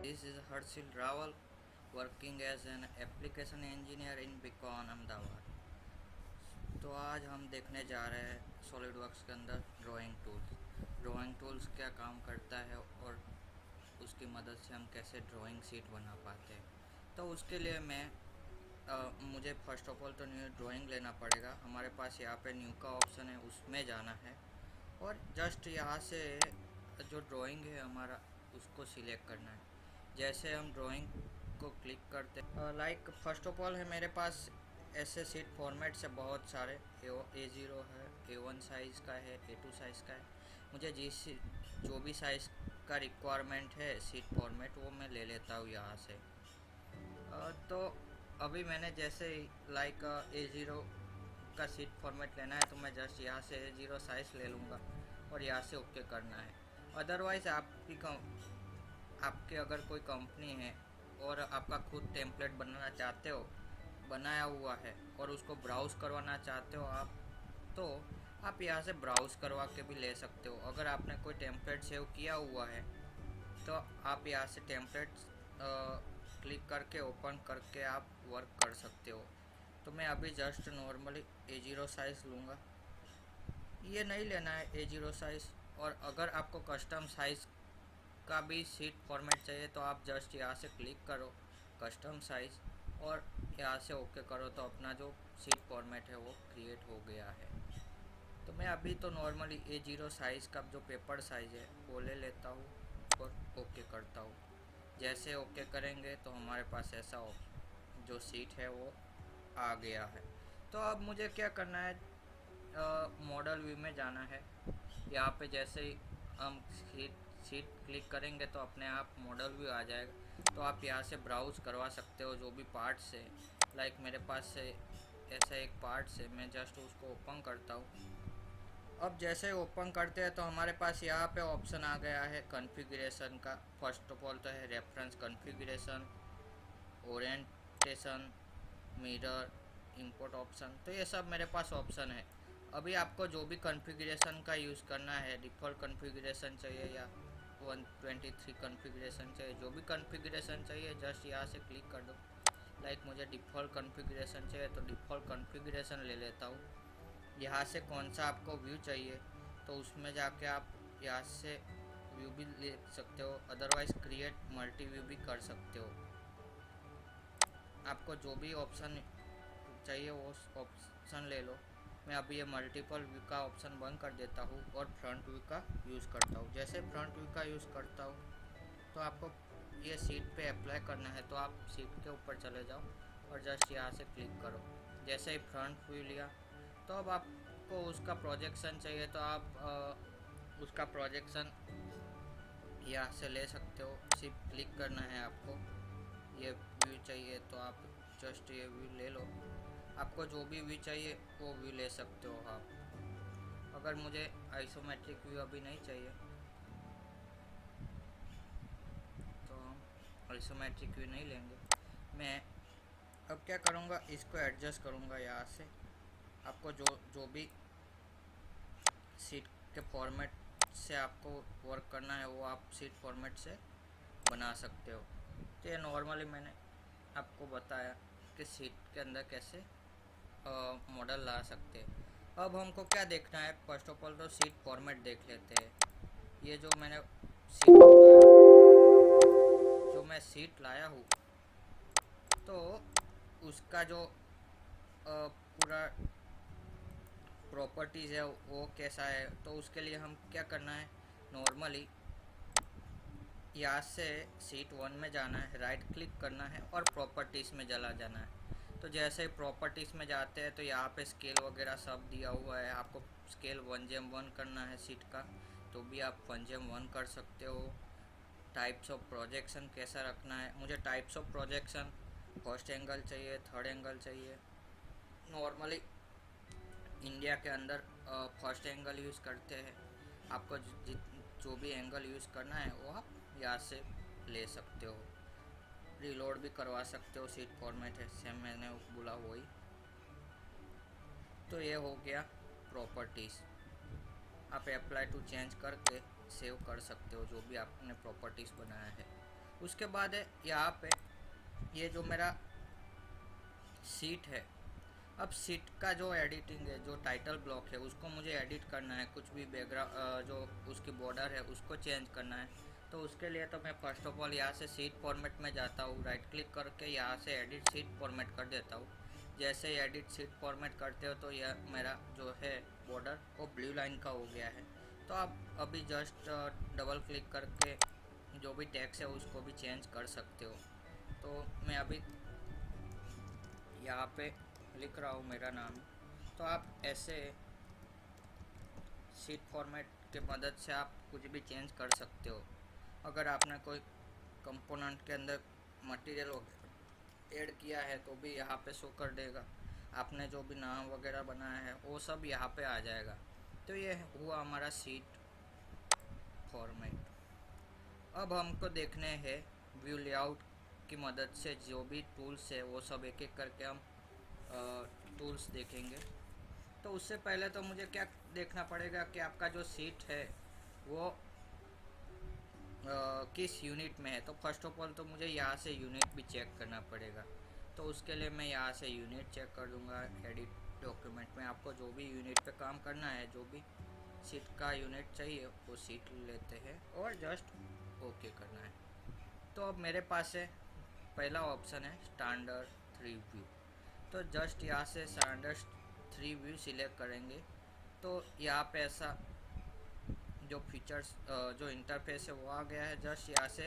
This is Harshil Rawal working as an application engineer in Beacon Ahmedabad. तो आज हम देखने जा रहे हैं सॉलिडवर्क्स के अंदर ड्राइंग टूल्स क्या काम करता है और उसकी मदद से हम कैसे ड्राइंग शीट बना पाते हैं। तो उसके लिए मुझे फ़र्स्ट ऑफ ऑल तो न्यू ड्राइंग लेना पड़ेगा। हमारे पास यहाँ पे न्यू का ऑप्शन है, उसमें जाना है और जस्ट यहाँ से जो ड्राइंग है हमारा उसको सिलेक्ट करना है। जैसे हम ड्राइंग को क्लिक करते लाइक फर्स्ट ऑफ ऑल है मेरे पास ऐसे सीट फॉर्मेट से बहुत सारे A0 है, A1 साइज़ का है, A2 साइज़ का है। मुझे जो भी साइज़ का रिक्वायरमेंट है सीट फॉर्मेट वो मैं ले लेता हूँ यहाँ से। तो अभी मैंने जैसे लाइक A0 का सीट फॉर्मेट लेना है तो मैं जस्ट यहाँ से A0 साइज़ ले लूँगा और यहाँ से ओके करना है। अदरवाइज़ आपके अगर कोई कंपनी है और आपका खुद टेम्पलेट बनाया हुआ है और उसको ब्राउज़ करवाना चाहते हो आप, तो आप यहाँ से ब्राउज़ करवा के भी ले सकते हो। अगर आपने कोई टेम्पलेट सेव किया हुआ है तो आप यहाँ से टेम्पलेट क्लिक करके ओपन करके आप वर्क कर सकते हो। तो मैं अभी जस्ट नॉर्मली A0 साइज़ लूँगा। ये नहीं लेना है A0 साइज़, और अगर आपको कस्टम साइज़ का भी सीट फॉर्मेट चाहिए तो आप जस्ट यहाँ से क्लिक करो कस्टम साइज़ और यहाँ से ओके करो तो अपना जो सीट फॉर्मेट है वो क्रिएट हो गया है। तो मैं अभी तो नॉर्मली A0 साइज़ का जो पेपर साइज़ है वो ले लेता हूँ और ओके करता हूँ। जैसे ओके करेंगे तो हमारे पास ऐसा जो सीट है वो आ गया है। तो अब मुझे क्या करना है, मॉडल व्यू में जाना है। यहाँ पे जैसे ही हम सीट क्लिक करेंगे तो अपने आप मॉडल व्यू आ जाएगा। तो आप यहाँ से ब्राउज़ करवा सकते हो जो भी पार्ट्स है। लाइक मेरे पास से ऐसा एक पार्ट्स है, मैं जस्ट उसको ओपन करता हूँ। अब जैसे ओपन करते हैं तो हमारे पास यहाँ पे ऑप्शन आ गया है कॉन्फ़िगरेशन का। फर्स्ट ऑफ ऑल तो है reference configuration, orientation, mirror, import option. तो ये सब मेरे पास ऑप्शन है। अभी आपको जो भी कॉन्फ़िगरेशन का यूज़ करना है, डिफ़ॉल्ट कॉन्फ़िगरेशन चाहिए या 123 कॉन्फ़िगरेशन चाहिए, जो भी कॉन्फ़िगरेशन चाहिए जस्ट यहाँ से क्लिक कर दो। लाइक मुझे डिफ़ॉल्ट कॉन्फ़िगरेशन चाहिए तो डिफ़ॉल्ट कॉन्फ़िगरेशन ले लेता हूँ। यहाँ से कौन सा आपको व्यू चाहिए तो उसमें जाके आप यहाँ से व्यू भी ले सकते हो, अदरवाइज़ क्रिएट मल्टी व्यू भी कर सकते हो। आपको जो भी ऑप्शन चाहिए वो ऑप्शन ले लो। मैं अभी ये मल्टीपल व्यू का ऑप्शन बंद कर देता हूँ और फ्रंट व्यू का यूज़ करता हूँ। जैसे फ्रंट व्यू का यूज़ करता हूँ तो आपको ये सीट पे अप्लाई करना है तो आप सीट के ऊपर चले जाओ और जस्ट यहाँ से क्लिक करो। जैसे ही फ्रंट व्यू लिया तो अब आपको उसका प्रोजेक्शन चाहिए तो आप उसका प्रोजेक्शन यहाँ से ले सकते हो। सिर्फ क्लिक करना है आपको। ये व्यू चाहिए तो आप जस्ट ये व्यू ले लो। आपको जो भी व्यू चाहिए वो व्यू ले सकते हो आप। अगर मुझे आइसोमेट्रिक व्यू अभी नहीं चाहिए तो हम आइसोमेट्रिक व्यू नहीं लेंगे। मैं अब क्या करूँगा, इसको एडजस्ट करूँगा यहाँ से। आपको जो भी सीट के फॉर्मेट से आपको वर्क करना है वो आप सीट फॉर्मेट से बना सकते हो। तो ये नॉर्मली मैंने आपको बताया कि सीट के अंदर कैसे मॉडल ला सकते हैं। अब हमको क्या देखना है, फर्स्ट ऑफ ऑल तो सीट फॉर्मेट देख लेते हैं। ये जो मैं सीट लाया हूँ तो उसका जो पूरा प्रॉपर्टीज़ है वो कैसा है। तो उसके लिए हम क्या करना है, नॉर्मली यहाँ से सीट 1 में जाना है, राइट क्लिक करना है और प्रॉपर्टीज़ में चला जाना है। तो जैसे ही प्रॉपर्टीज़ में जाते हैं तो यहाँ पे स्केल वगैरह सब दिया हुआ है। आपको स्केल 1:1 करना है सीट का तो भी आप 1:1 कर सकते हो। टाइप्स ऑफ प्रोजेक्शन कैसा रखना है, मुझे types of projection first angle चाहिए, थर्ड एंगल चाहिए। नॉर्मली इंडिया के अंदर फर्स्ट एंगल यूज़ करते हैं। आपको जो भी एंगल यूज़ करना है वो आप यहाँ से ले सकते हो। रीलोड भी करवा सकते हो, सीट फॉर्मेट है सेम मैंने बोला वही। तो ये हो गया प्रॉपर्टीज़। आप अप्लाई टू चेंज करके सेव कर सकते हो जो भी आपने प्रॉपर्टीज़ बनाया है। उसके बाद है यहाँ पे ये जो मेरा सीट है, अब सीट का जो एडिटिंग है, जो टाइटल ब्लॉक है उसको मुझे एडिट करना है, कुछ भी बैकग्राउंड जो उसकी बॉर्डर है उसको चेंज करना है। तो उसके लिए तो मैं फर्स्ट ऑफ ऑल यहाँ से सीट फॉर्मेट में जाता हूँ, राइट क्लिक करके यहाँ से एडिट सीट फॉर्मेट कर देता हूँ। जैसे ही एडिट सीट फॉर्मेट करते हो तो यह मेरा जो है बॉर्डर वो ब्लू लाइन का हो गया है। तो आप अभी जस्ट डबल क्लिक करके जो भी टेक्स्ट है उसको भी चेंज कर सकते हो। तो मैं अभी यहाँ पे लिख रहा हूँ मेरा नाम। तो आप ऐसे सीट फॉर्मेट के मदद से आप कुछ भी चेंज कर सकते हो। अगर आपने कोई कंपोनेंट के अंदर मटेरियल ऐड किया है तो भी यहाँ पे शो कर देगा, आपने जो भी नाम वगैरह बनाया है वो सब यहाँ पे आ जाएगा। तो ये हुआ हमारा सीट फॉर्मेट। अब हमको देखने हैं व्यू लेआउट की मदद से जो भी टूल्स है वो सब एक एक करके हम टूल्स देखेंगे। तो उससे पहले तो मुझे क्या देखना पड़ेगा कि आपका जो सीट है वो किस यूनिट में है। तो फर्स्ट ऑफ ऑल तो मुझे यहाँ से यूनिट भी चेक करना पड़ेगा। तो उसके लिए मैं यहाँ से यूनिट चेक कर दूँगा। एडिट डॉक्यूमेंट में आपको जो भी यूनिट पे काम करना है, जो भी सीट का यूनिट चाहिए वो सीट लेते हैं और जस्ट ओके करना है। तो अब मेरे पास है पहला ऑप्शन है स्टैंडर्ड थ्री व्यू। तो जस्ट यहाँ से स्टैंडर्ड थ्री व्यू सिलेक्ट करेंगे तो यहाँ पे ऐसा जो फीचर्स जो इंटरफेस है वो आ गया है। जस्ट यहाँ से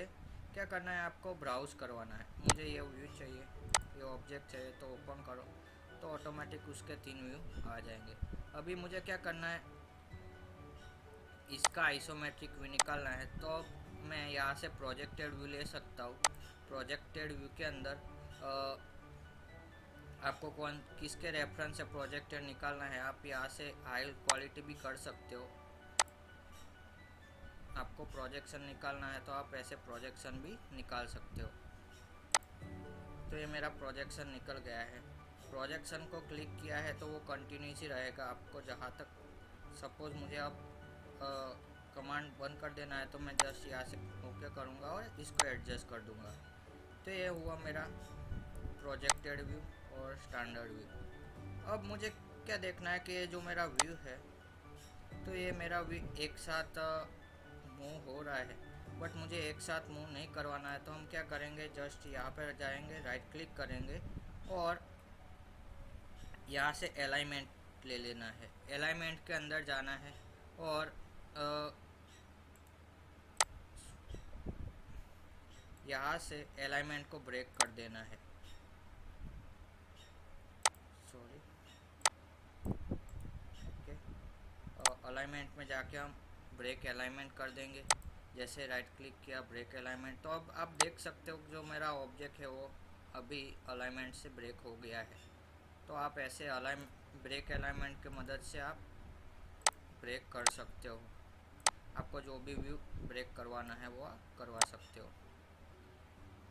क्या करना है, आपको ब्राउज़ करवाना है। मुझे ये व्यू चाहिए, ये ऑब्जेक्ट चाहिए, तो ओपन करो तो ऑटोमेटिक उसके 3 व्यू आ जाएंगे। अभी मुझे क्या करना है, इसका आइसोमेट्रिक व्यू निकालना है। तो मैं यहाँ से प्रोजेक्टेड व्यू ले सकता हूँ। प्रोजेक्टेड व्यू के अंदर आपको कौन किसके रेफरेंस से प्रोजेक्टेड निकालना है, आप यहाँ से हाई क्वालिटी भी कर सकते हो। आपको प्रोजेक्शन निकालना है तो आप ऐसे प्रोजेक्शन भी निकाल सकते हो। तो ये मेरा प्रोजेक्शन निकल गया है। प्रोजेक्शन को क्लिक किया है तो वो कंटिन्यूस ही रहेगा। आपको जहाँ तक सपोज़ मुझे अब कमांड बंद कर देना है तो मैं जस्ट यहाँ से ओके करूँगा और इसको एडजस्ट कर दूँगा। तो ये हुआ मेरा प्रोजेक्टेड व्यू और स्टैंडर्ड व्यू। अब मुझे क्या देखना है कि ये जो मेरा व्यू है तो ये मेरा व्यू एक साथ मूव हो रहा है, बट मुझे एक साथ मूव नहीं करवाना है। तो हम क्या करेंगे, जस्ट यहाँ पर जाएंगे, राइट क्लिक करेंगे और यहाँ से अलाइनमेंट ले लेना है। अलाइनमेंट के अंदर जाना है और यहाँ से अलाइनमेंट को ब्रेक कर देना है। Sorry, okay. अलाइनमेंट में जाके हम ब्रेक अलाइनमेंट कर देंगे। जैसे राइट क्लिक किया, ब्रेक अलाइनमेंट, तो अब आप देख सकते हो जो मेरा ऑब्जेक्ट है वो अभी अलाइनमेंट से ब्रेक हो गया है। तो आप ऐसे ब्रेक अलाइनमेंट की मदद से आप ब्रेक कर सकते हो। आपको जो भी व्यू ब्रेक करवाना है वो आप करवा सकते हो।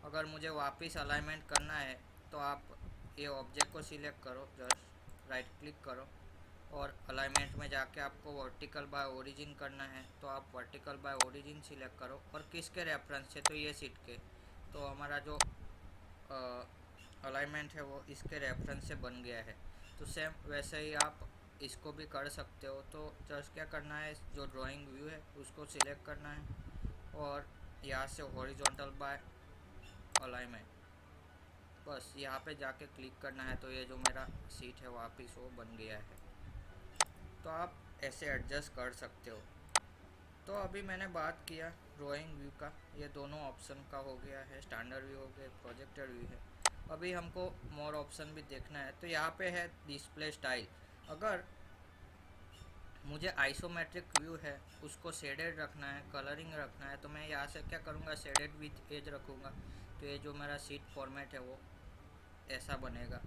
अगर मुझे वापस अलाइनमेंट करना है तो आप ये ऑब्जेक्ट को सिलेक्ट करो, जस्ट राइट क्लिक करो और अलाइनमेंट में जाके आपको वर्टिकल बाय ओरिजिन करना है तो आप वर्टिकल बाय ओरिजिन सिलेक्ट करो। और किसके रेफरेंस से, तो ये सीट के। तो हमारा जो अलाइनमेंट है वो इसके रेफरेंस से बन गया है। तो सेम वैसे ही आप इसको भी कर सकते हो। तो जस्ट क्या करना है, जो ड्राइंग व्यू है उसको सिलेक्ट करना है और यहाँ से हॉरिजॉन्टल बाय अलाइनमेंट, बस यहाँ पे जाके क्लिक करना है। तो ये जो मेरा सीट है वापस वो बन गया है। तो आप ऐसे एडजस्ट कर सकते हो। तो अभी मैंने बात किया ड्राइंग व्यू का, ये दोनों ऑप्शन का हो गया है, स्टैंडर्ड व्यू हो गया, प्रोजेक्टेड व्यू है। अभी हमको मोर ऑप्शन भी देखना है। तो यहाँ पे है डिस्प्ले स्टाइल। अगर मुझे आइसोमेट्रिक व्यू है उसको शेडेड रखना है, कलरिंग रखना है, तो मैं यहाँ से क्या करूँगा, शेडेड विथ एज रखूँगा। तो ये जो मेरा सीट फॉर्मेट है वो ऐसा बनेगा।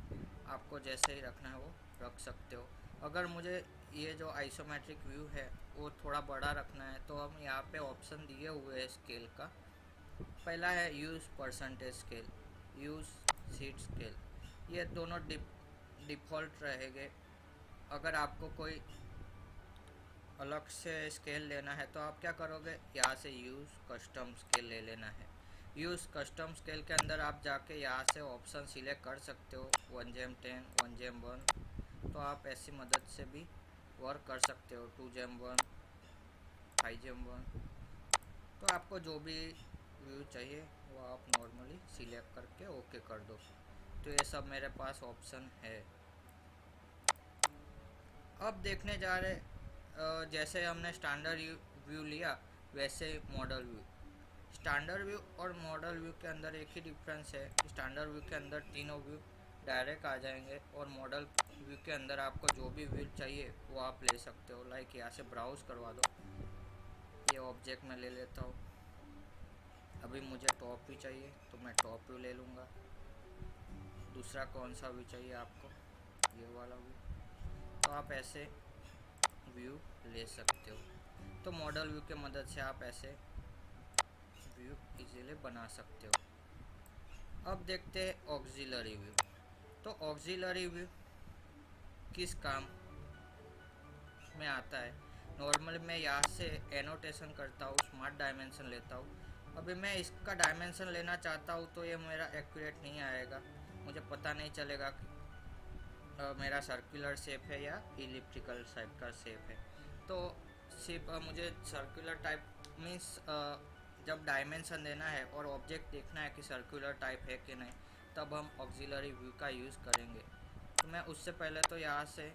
आपको जैसे ही रखना है वो रख सकते हो। अगर मुझे ये जो आइसोमेट्रिक व्यू है वो थोड़ा बड़ा रखना है तो हम यहाँ पे ऑप्शन दिए हुए हैं स्केल का। पहला है use percentage scale, use seat scale. ये दोनों डिफ़ॉल्ट रहेंगे। अगर आपको कोई अलग से स्केल लेना है तो आप क्या करोगे, यहाँ से यूज़ कस्टम स्केल ले लेना है। यूज़ कस्टम स्केल के अंदर आप जाके यहाँ से ऑप्शन सिलेक्ट कर सकते हो 1:10, 1:1। तो आप ऐसी मदद से भी वर्क कर सकते हो 2:1, 5:1। तो आपको जो भी व्यू चाहिए वो आप नॉर्मली सिलेक्ट करके ओके कर दो। तो ये सब मेरे पास ऑप्शन है। अब देखने जा रहे जैसे हमने स्टैंडर्ड व्यू लिया वैसे मॉडल व्यू। स्टैंडर्ड व्यू और मॉडल व्यू के अंदर एक ही डिफरेंस है। स्टैंडर्ड व्यू के अंदर तीनों व्यू डायरेक्ट आ जाएंगे और मॉडल व्यू के अंदर आपको जो भी व्यू चाहिए वो आप ले सकते हो। लाइक यहाँ से ब्राउज करवा दो, ये ऑब्जेक्ट में ले लेता हूँ। अभी मुझे टॉप व्यू चाहिए तो मैं टॉप व्यू ले लूँगा। दूसरा कौन सा व्यू चाहिए आपको, ये वाला व्यू। तो आप ऐसे व्यू ले सकते हो। तो मॉडल व्यू के मदद से आप ऐसे व्यू इजीली बना सकते हो। अब देखते हैं ऑक्सिलरी व्यू। तो ऑक्सिलरी व्यू किस काम में आता है। नॉर्मल मैं यहाँ से एनोटेशन करता हूँ, स्मार्ट डायमेंशन लेता हूँ। अभी मैं इसका डायमेंशन लेना चाहता हूँ तो ये मेरा एक्यूरेट नहीं आएगा, मुझे पता नहीं चलेगा कि मेरा सर्कुलर शेप है या इलिप्टिकल टाइप का शेप है। तो सिर्फ मुझे सर्कुलर टाइप मीन्स जब डायमेंशन देना है और ऑब्जेक्ट देखना है कि सर्कुलर टाइप है कि नहीं, तब हम ऑक्सिलरी व्यू का यूज़ करेंगे। तो मैं उससे पहले तो यहाँ से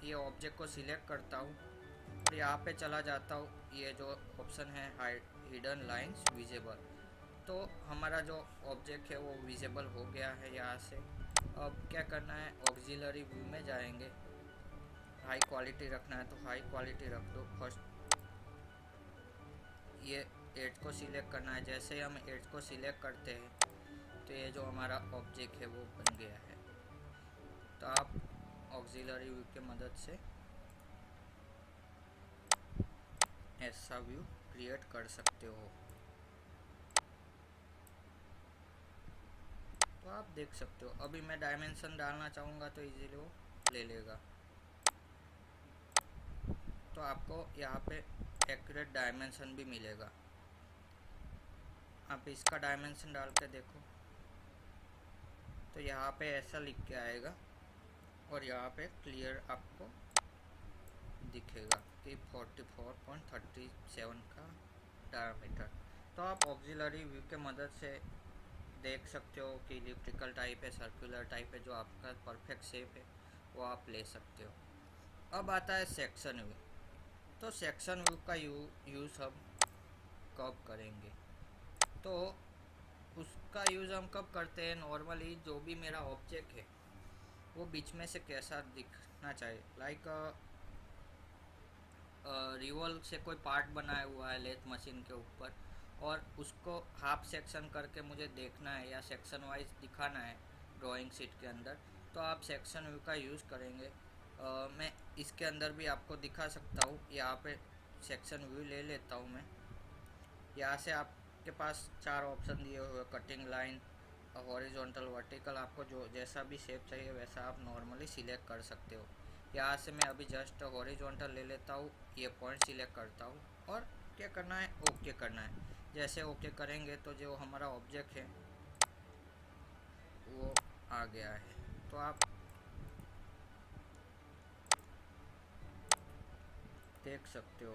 ये ऑब्जेक्ट को सिलेक्ट करता हूँ और यहाँ पे चला जाता हूँ। ये जो ऑप्शन है हिडन लाइंस विजिबल, तो हमारा जो ऑब्जेक्ट है वो विजिबल हो गया है यहाँ से। अब क्या करना है, ऑक्सिलरी व्यू में जाएंगे। हाई क्वालिटी रखना है तो हाई क्वालिटी रख दो। फर्स्ट ये एज को सिलेक्ट करना है। जैसे ही हम एज को सिलेक्ट करते हैं तो ये जो हमारा ऑब्जेक्ट है वो बन गया है। तो आप ऑक्सिलरी व्यू की मदद से ऐसा व्यू क्रिएट कर सकते हो। तो आप देख सकते हो। अभी मैं डायमेंशन डालना चाहूँगा तो इजीली वो ले लेगा। तो आपको यहाँ पे एक्यूरेट डायमेंशन भी मिलेगा। आप इसका डायमेंशन डाल के देखो तो यहाँ पे ऐसा लिख के आएगा और यहाँ पे क्लियर आपको दिखेगा कि 44.37 का डायमीटर। तो आप ऑक्सिलरी व्यू के मदद से देख सकते हो कि इलिप्टिकल टाइप है, सर्कुलर टाइप है, जो आपका परफेक्ट शेप है वो आप ले सकते हो। अब आता है सेक्शन व्यू। तो सेक्शन व्यू का यूज़ हम कब करेंगे, तो उसका यूज़ हम कब करते हैं, नॉर्मली जो भी मेरा ऑब्जेक्ट है वो बीच में से कैसा दिखना चाहिए। लाइक रिवॉल्व से कोई पार्ट बनाया हुआ है लेथ मशीन के ऊपर और उसको हाफ सेक्शन करके मुझे देखना है या सेक्शन वाइज दिखाना है ड्राइंग शीट के अंदर, तो आप सेक्शन व्यू का यूज़ करेंगे। मैं इसके अंदर भी आपको दिखा सकता हूँ। यहाँ पे सेक्शन व्यू ले लेता हूँ मैं। यहाँ से आपके पास 4 ऑप्शन दिए हुए, कटिंग लाइन, हॉरिजॉन्टल, वर्टिकल। आपको जो जैसा भी शेप चाहिए वैसा आप नॉर्मली सिलेक्ट कर सकते हो। यहाँ से मैं अभी जस्ट हॉरिजॉन्टल ले लेता हूँ, ये पॉइंट सिलेक्ट करता हूँ और क्या करना है, ओके करना है। जैसे ओके करेंगे तो जो हमारा ऑब्जेक्ट है वो आ गया है। तो आप देख सकते हो।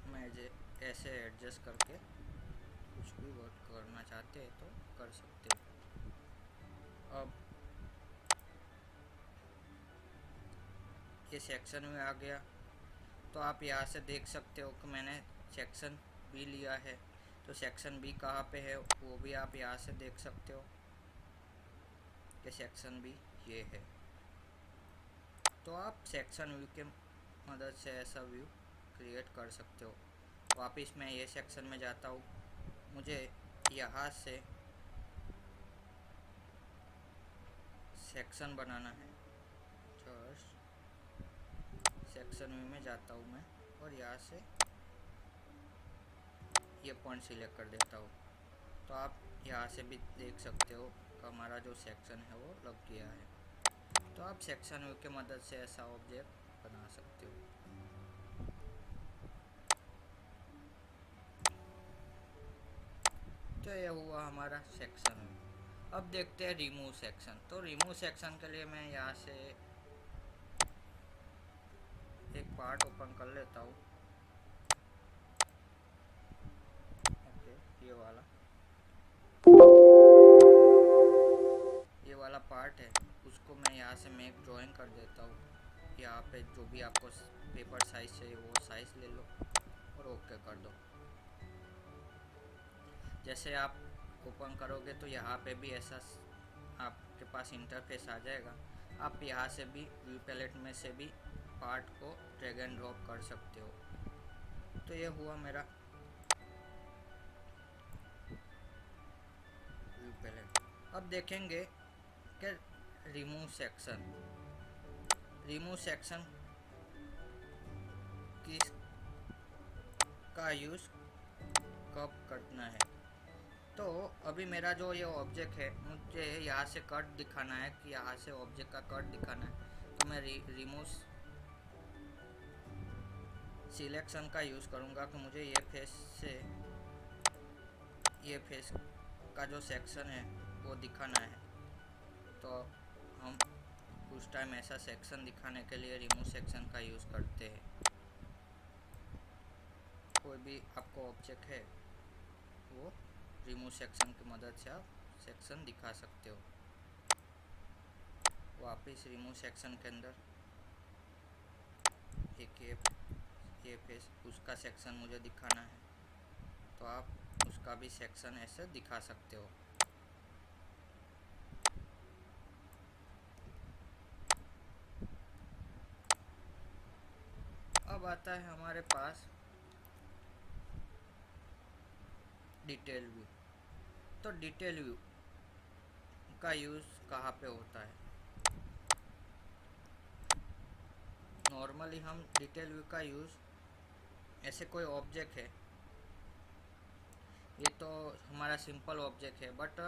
मैं ऐसे एडजस्ट करके कुछ भी वर्क करना चाहते हैं तो कर सकते हो। अब ये सेक्शन में आ गया तो आप यहाँ से देख सकते हो कि मैंने सेक्शन बी लिया है। तो सेक्शन बी कहाँ पे है वो भी आप यहाँ से देख सकते हो कि सेक्शन बी ये है। तो आप सेक्शन व्यू के मदद से ऐसा व्यू क्रिएट कर सकते हो। वापस मैं ये सेक्शन में जाता हूँ, मुझे यहाँ से सेक्शन बनाना है। जस्ट सेक्शन व्यू में जाता हूँ मैं और यहाँ से ये पॉइंट सिलेक्ट कर देता हूँ। तो आप यहाँ से भी देख सकते हो कि हमारा जो सेक्शन है वो लग गया है। तो आप सेक्शन व्यू के मदद से ऐसा ऑब्जेक्ट बना सकते हो। तो ये हुआ हमारा सेक्शन। अब देखते हैं रिमूव सेक्शन। तो रिमूव सेक्शन के लिए मैं यहाँ से एक पार्ट ओपन कर लेता हूँ। ओके, ये वाला पार्ट है, उसको मैं यहाँ से मैं एक ड्राइंग कर देता हूँ। यहाँ पे जो भी आपको पेपर साइज चाहिए वो साइज ले लो और ओके कर दो। जैसे आप ओपन करोगे तो यहाँ पे भी ऐसा आपके पास इंटरफेस आ जाएगा। आप यहाँ से भी व्यू पैलेट में से भी पार्ट को ड्रैग एंड ड्रॉप कर सकते हो। तो ये हुआ मेरा व्यू पैलेट। अब देखेंगे कि रिमूव सेक्शन किस का यूज़ कब करना है। तो अभी मेरा जो ये ऑब्जेक्ट है, मुझे यहाँ से कट दिखाना है कि यहाँ से ऑब्जेक्ट का कट दिखाना है। तो मैं रिमूव सिलेक्शन का यूज़ करूँगा कि मुझे ये फेस का जो सेक्शन है वो दिखाना है। तो हम उस टाइम ऐसा सेक्शन दिखाने के लिए रिमूव सेक्शन का यूज़ करते हैं। कोई भी आपको ऑब्जेक्ट है वो रिमूव सेक्शन की मदद से आप सेक्शन दिखा सकते हो। वापस रिमूव सेक्शन के अंदर एक ये फेस उसका सेक्शन मुझे दिखाना है, तो आप उसका भी सेक्शन ऐसे दिखा सकते हो। अब आता है हमारे पास डिटेल व्यू। तो डिटेल व्यू का यूज़ कहाँ पे होता है। नॉर्मली हम डिटेल व्यू का यूज़, ऐसे कोई ऑब्जेक्ट है, ये तो हमारा सिंपल ऑब्जेक्ट है, बट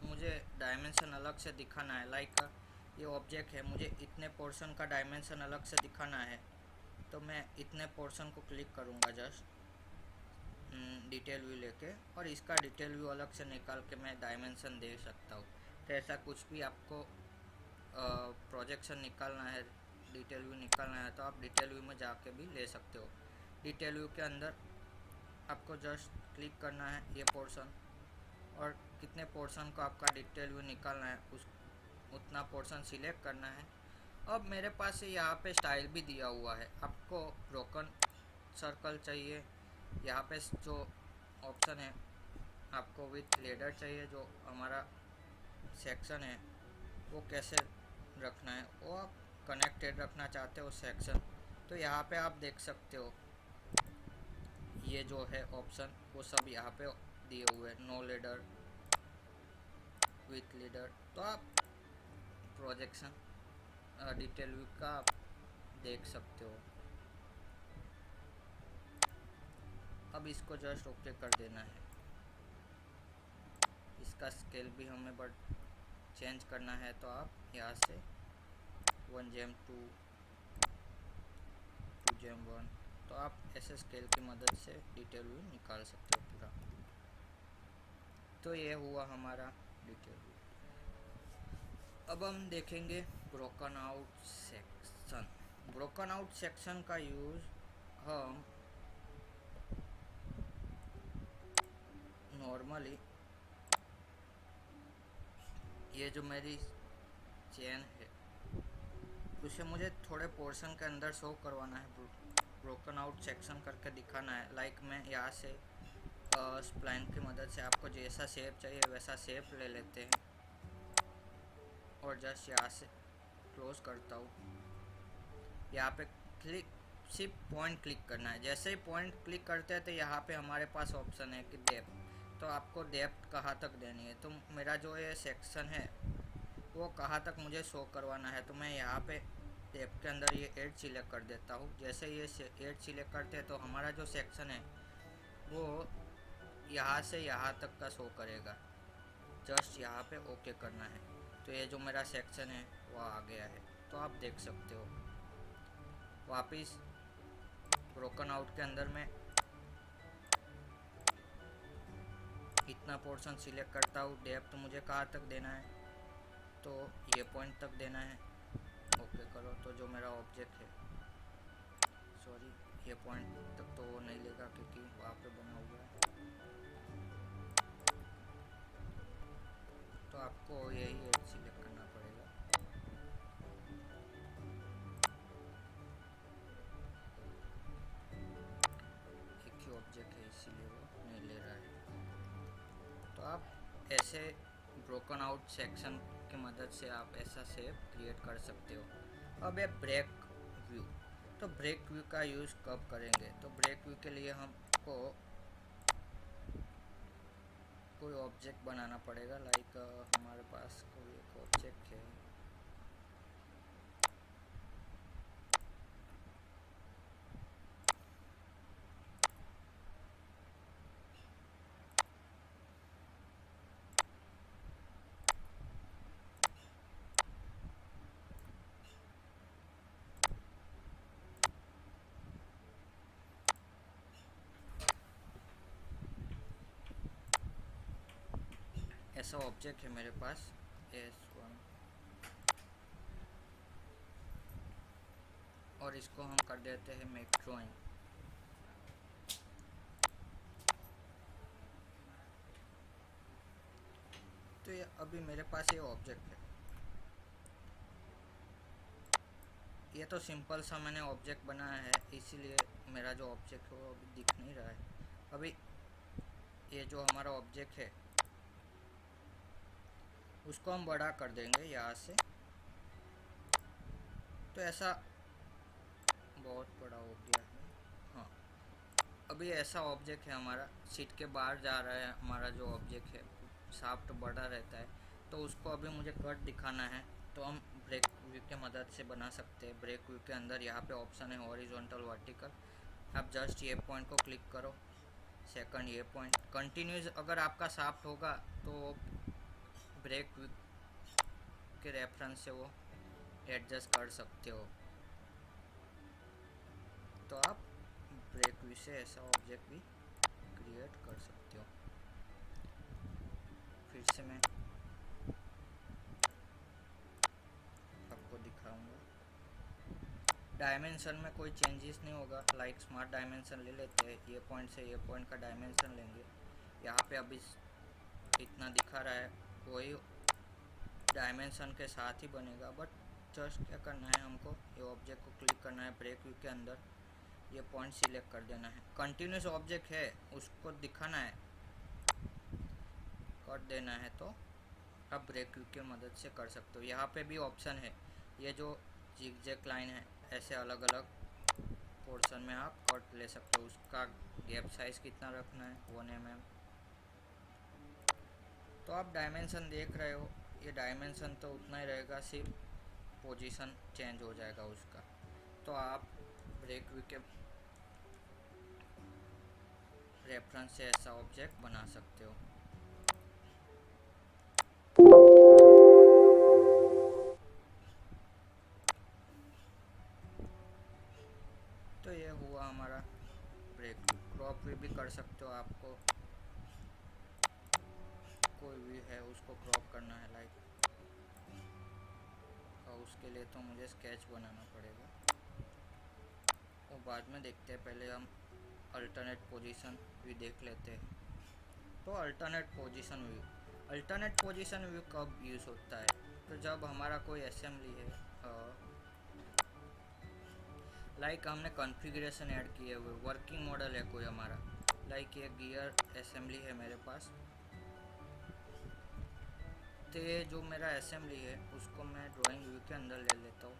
मुझे डायमेंशन अलग से दिखाना है। लाइक ये ऑब्जेक्ट है, मुझे इतने पोर्शन का डायमेंशन अलग से दिखाना है, तो मैं इतने पोर्शन को क्लिक करूँगा जस्ट डिटेल व्यू लेके, और इसका डिटेल व्यू अलग से निकाल के मैं डायमेंशन दे सकता हूँ। तो ऐसा कुछ भी आपको प्रोजेक्शन निकालना है, डिटेल व्यू निकालना है, तो आप डिटेल व्यू में जाके भी ले सकते हो। डिटेल व्यू के अंदर आपको जस्ट क्लिक करना है ये पोर्शन, और कितने पोर्शन को आपका डिटेल व्यू निकालना है उतना पोर्शन सिलेक्ट करना है। अब मेरे पास यहाँ पे स्टाइल भी दिया हुआ है। आपको ब्रोकन सर्कल चाहिए, यहाँ पे जो ऑप्शन है आपको विथ लेडर चाहिए, जो हमारा सेक्शन है वो कैसे रखना है, वो आप कनेक्टेड रखना चाहते हो सेक्शन, तो यहाँ पे आप देख सकते हो ये जो है ऑप्शन वो सब यहाँ पे दिए हुए हैं। नो लेडर, विथ लीडर, तो आप प्रोजेक्शन डिटेल व्यू का आप देख सकते हो। अब इसको जस्ट ओके कर देना है। इसका स्केल भी हमें चेंज करना है, तो आप यहाँ से 1:2, 2:1, तो आप ऐसे स्केल की मदद से डिटेल व्यू निकाल सकते हो पूरा। तो ये हुआ हमारा डिटेल व्यू। अब हम देखेंगे broken out section. Broken out section का यूज़ हम नॉर्मली, ये जो मेरी चेन है उसे मुझे थोड़े पोर्शन के अंदर शो करवाना है, ब्रोकन आउट सेक्शन करके दिखाना है। लाइक मैं यहाँ से स्प्लाइन की मदद से आपको जैसा शेप चाहिए वैसा शेप ले लेते हैं, और जस्ट यहाँ से क्लोज करता हूँ। यहाँ पे क्लिक, सिर्फ पॉइंट क्लिक करना है। जैसे ही पॉइंट क्लिक करते हैं तो यहाँ पे हमारे पास ऑप्शन है कि डेप्थ, तो आपको डेप्थ कहाँ तक देनी है। तो मेरा जो ये सेक्शन है वो कहाँ तक मुझे शो करवाना है, तो मैं यहाँ पे डेप्थ के अंदर ये 8 सिलेक्ट कर देता हूँ। जैसे ये 8 सिलेक्ट करते हैं तो हमारा जो सेक्शन है वो यहाँ से यहाँ तक का शो करेगा। जस्ट यहाँ पे ओके करना है, तो ये जो मेरा सेक्शन है वो आ गया है। तो आप देख सकते हो वापिस ब्रोकन आउट के अंदर में इतना पोर्शन सिलेक्ट करता हूँ। डेप्थ मुझे कहाँ तक देना है, तो ये पॉइंट तक देना है। ओके करो तो जो मेरा ऑब्जेक्ट है, सॉरी ये पॉइंट तक तो वो नहीं लेगा क्योंकि वहाँ पे बना हुआ है। तो आपको यही एज सिलेक्ट करना पड़ेगा। एक ही ऑब्जेक्ट है इसीलिए वो नहीं ले रहा है। तो आप ऐसे ब्रोकन आउट सेक्शन की मदद से आप ऐसा शेप क्रिएट कर सकते हो। अब है ब्रेक व्यू। तो ब्रेक व्यू का यूज़ कब करेंगे, तो ब्रेक व्यू के लिए हमको कोई ऑब्जेक्ट बनाना पड़ेगा। लाइक हमारे पास कोई एक ऑब्जेक्ट है, ऐसा ऑब्जेक्ट है मेरे पास S1, और इसको हम कर देते हैं मेक ड्राइंग। तो ये अभी मेरे पास ये ऑब्जेक्ट है। ये तो सिंपल सा मैंने ऑब्जेक्ट बनाया है, इसीलिए मेरा जो ऑब्जेक्ट है वो अभी दिख नहीं रहा है। अभी ये जो हमारा ऑब्जेक्ट है उसको हम बड़ा कर देंगे यहाँ से। तो ऐसा बहुत बड़ा हो गया है। हाँ, अभी ऐसा ऑब्जेक्ट है हमारा, सीट के बाहर जा रहा है हमारा जो ऑब्जेक्ट है, शाफ्ट बड़ा रहता है। तो उसको अभी मुझे कट दिखाना है, तो हम ब्रेक व्यू की मदद से बना सकते हैं। ब्रेक व्यू के अंदर यहाँ पे ऑप्शन है हॉरिजॉन्टल वर्टिकल। आप जस्ट ये पॉइंट को क्लिक करो, सेकंड ये पॉइंट कंटिन्यूस। अगर आपका शाफ्ट होगा तो ब्रेक व्यू के रेफरेंस से वो एडजस्ट कर सकते हो। तो आप ब्रेक व्यू से ऐसा ऑब्जेक्ट भी क्रिएट कर सकते हो। फिर से मैं आपको दिखाऊंगा। डायमेंशन में कोई चेंजेस नहीं होगा। लाइक स्मार्ट डायमेंशन ले लेते हैं, ये पॉइंट से ये पॉइंट का डायमेंशन लेंगे। यहाँ पे अभी इतना दिखा रहा है, वही डायमेंशन के साथ ही बनेगा। बट जस्ट क्या करना है, हमको ये ऑब्जेक्ट को क्लिक करना है, ब्रेक व्यू के अंदर ये पॉइंट सिलेक्ट कर देना है। कंटिन्यूस ऑब्जेक्ट है उसको दिखाना है, कट देना है, तो आप ब्रेक व्यू की मदद से कर सकते हो। यहाँ पे भी ऑप्शन है, ये जो जिगजैग लाइन है ऐसे अलग अलग पोर्शन में आप कट ले सकते हो। उसका गैप साइज कितना रखना है, 1 mm। तो आप डायमेंशन देख रहे हो, ये डायमेंशन तो उतना ही रहेगा, सिर्फ पोजीशन चेंज हो जाएगा उसका। तो आप ब्रेक व्यू के रेफरेंस से ऐसा ऑब्जेक्ट बना सकते हो। तो ये हुआ हमारा ब्रेक व्यू। क्रॉप व्यू भी कर सकते हो। आपको कोई भी है उसको क्रॉप करना है लाइक, और उसके लिए तो मुझे स्केच बनाना पड़ेगा, वो बाद में देखते हैं। पहले हम अल्टरनेट पोजीशन व्यू देख लेते हैं। तो अल्टरनेट पोजीशन व्यू कब यूज़ होता है, तो जब हमारा कोई असेंबली है, लाइक हमने कॉन्फ़िगरेशन ऐड किए हुए, वर्किंग मॉडल है कोई हमारा, लाइक ये गियर असेंबली है मेरे पास। तो ये जो मेरा असेंबली है उसको मैं ड्राइंग व्यू के अंदर ले लेता हूँ।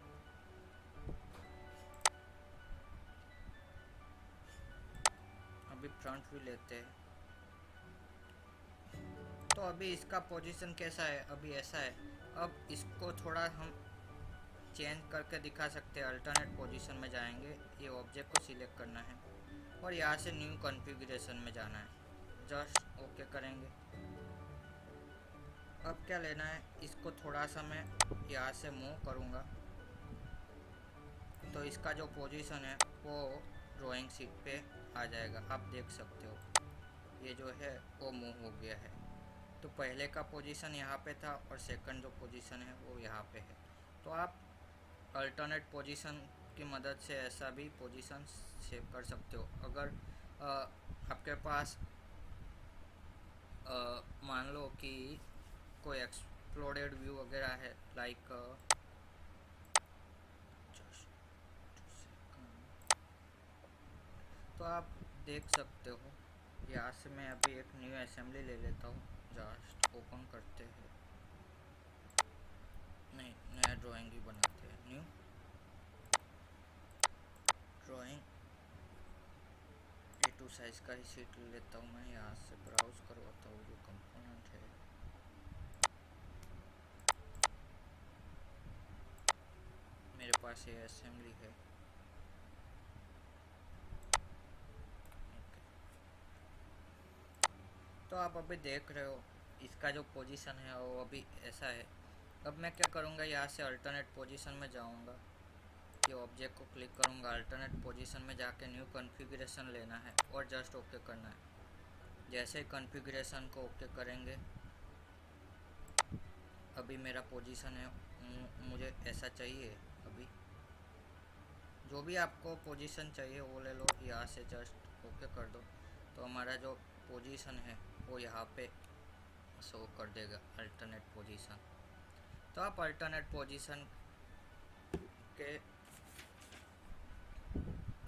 अभी फ्रंट व्यू लेते हैं। तो अभी इसका पोजीशन कैसा है, अभी ऐसा है। अब इसको थोड़ा हम चेंज करके दिखा सकते हैं। अल्टरनेट पोजीशन में जाएंगे, ये ऑब्जेक्ट को सिलेक्ट करना है और यहाँ से न्यू कॉन्फ़िगरेशन में जाना है, जस्ट ओके करेंगे। अब क्या लेना है, इसको थोड़ा सा मैं यहाँ से मूव करूँगा तो इसका जो पोजीशन है वो ड्राइंग शीट पे आ जाएगा। आप देख सकते हो ये जो है वो मूव हो गया है। तो पहले का पोजीशन यहाँ पे था और सेकंड जो पोजीशन है वो यहाँ पे है। तो आप अल्टरनेट पोजीशन की मदद से ऐसा भी पोजीशन सेव कर सकते हो। अगर आपके पास मान लो कि कोई एक्सप्लोडेड व्यू वगैरह है, लाइक तो आप देख सकते हो। यहाँ से मैं अभी एक न्यू असेंबली ले लेता हूँ, जस्ट ओपन करते हैं, नहीं नया ड्राइंग ही बनाते हैं, न्यू ड्राइंग A2 साइज का ही शीट ले लेता हूँ मैं। यहाँ से ब्राउज करवाता हूँ जो कंपोनेंट है, मेरे पास ये असेंबली है। तो आप अभी देख रहे हो इसका जो पोजीशन है वो अभी ऐसा है। अब मैं क्या करूँगा, यहाँ से अल्टरनेट पोजीशन में जाऊँगा, ये ऑब्जेक्ट को क्लिक करूँगा, अल्टरनेट पोजीशन में जाके न्यू कॉन्फ़िगरेशन लेना है और जस्ट ओके करना है। जैसे ही कॉन्फ़िगरेशन को ओके करेंगे, अभी मेरा पोजीशन है, मुझे ऐसा चाहिए। अभी जो भी आपको पोजीशन चाहिए वो ले लो, यहाँ से जस्ट ओके कर दो, तो हमारा जो पोजीशन है वो यहाँ पे शो कर देगा अल्टरनेट पोजीशन। तो आप अल्टरनेट पोजीशन के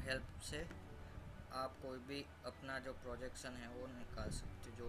हेल्प से आप कोई भी अपना जो प्रोजेक्शन है वो निकाल सकते, जो